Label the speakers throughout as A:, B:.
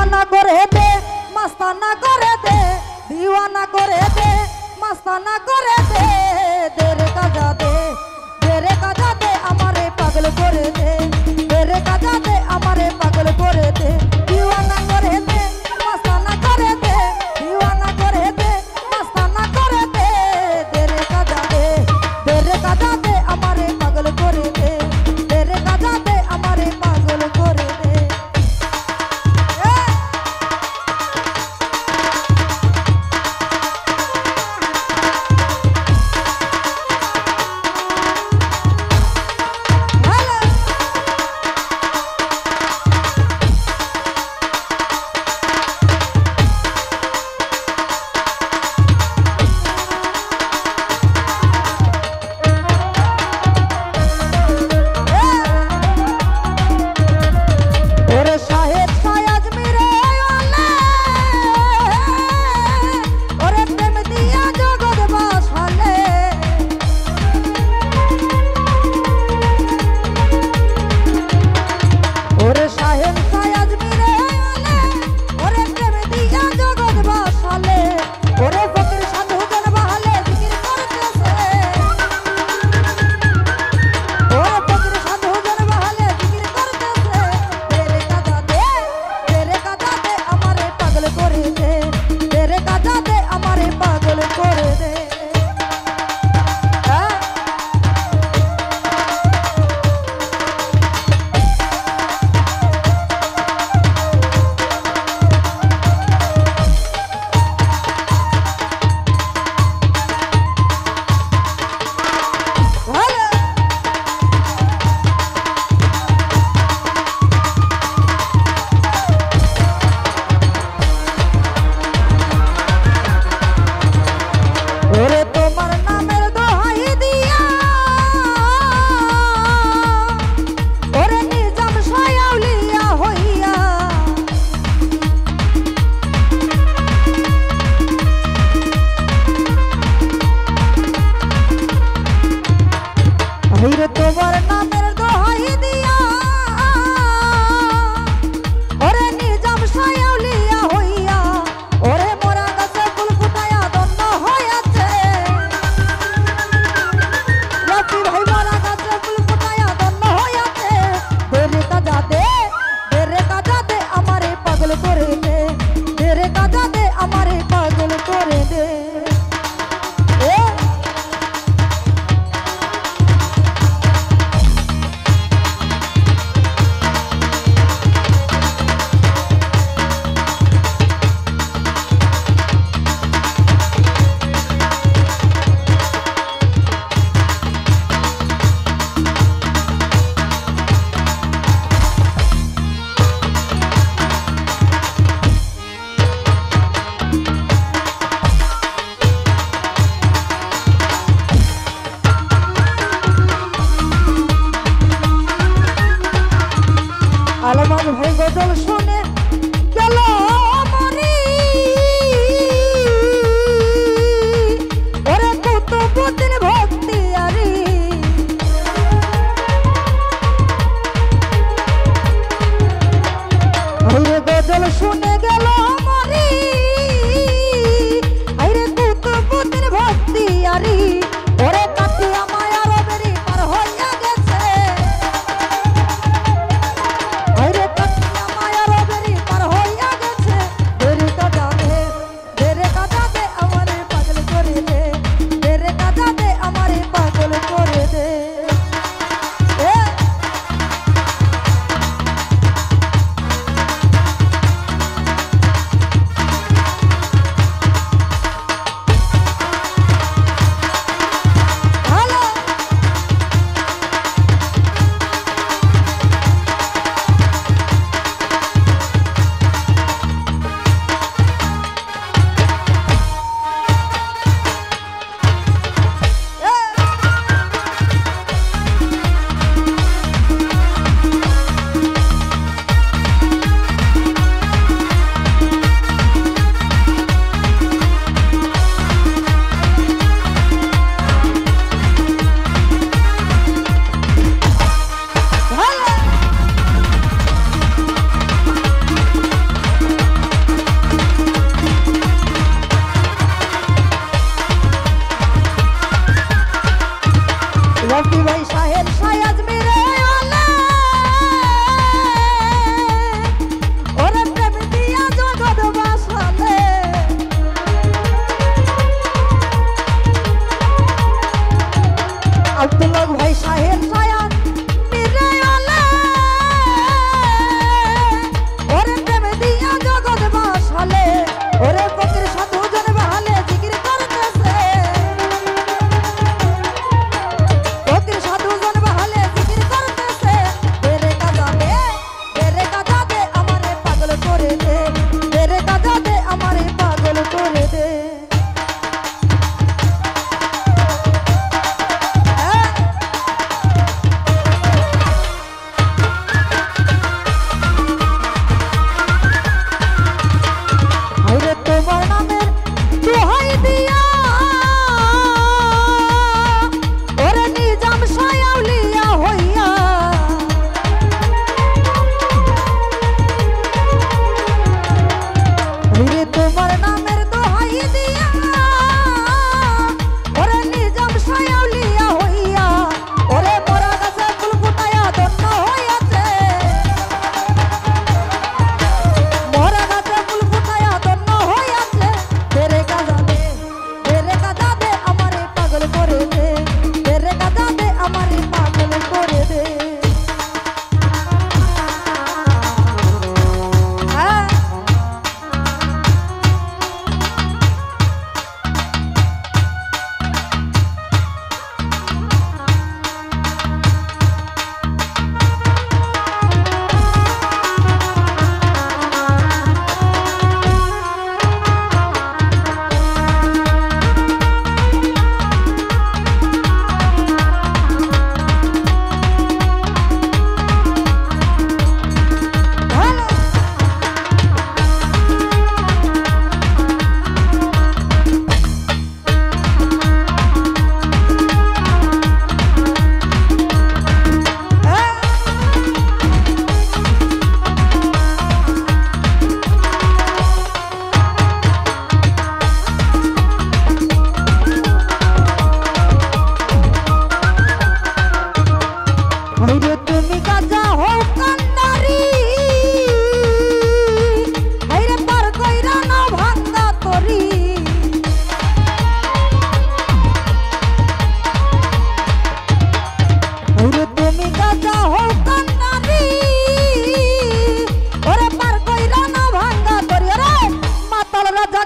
A: दीवाना करे दे मस्ताना करे दे दीवाना करे दे मस्ताना करे दे तेरे काजा दे हमारे पागल करे दे तेरे काजा दे हमारे पागल करे दे दीवाना करे दे मस्ताना करे दे दीवाना करे दे मस्ताना करे दे तेरे काजा दे हमारे पागल करे दे तेरे काजा दे हमारे पागल करे दे। गजल शुने गलो मरी ओरे कत बुदिन भक्ति आरी ओरे गजल शुने गलो मरी आरे कत बुदिन भक्ति आरी ओरे काटिया मायार बेरी पार हइया गेছে ओरे काटिया मायार बेरी पार हइया गेছে तेरे काजा दे আমারে পাগল করে দে तेरे काजा दे আমারে পাগল করে দে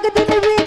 A: একদিন বিয়ে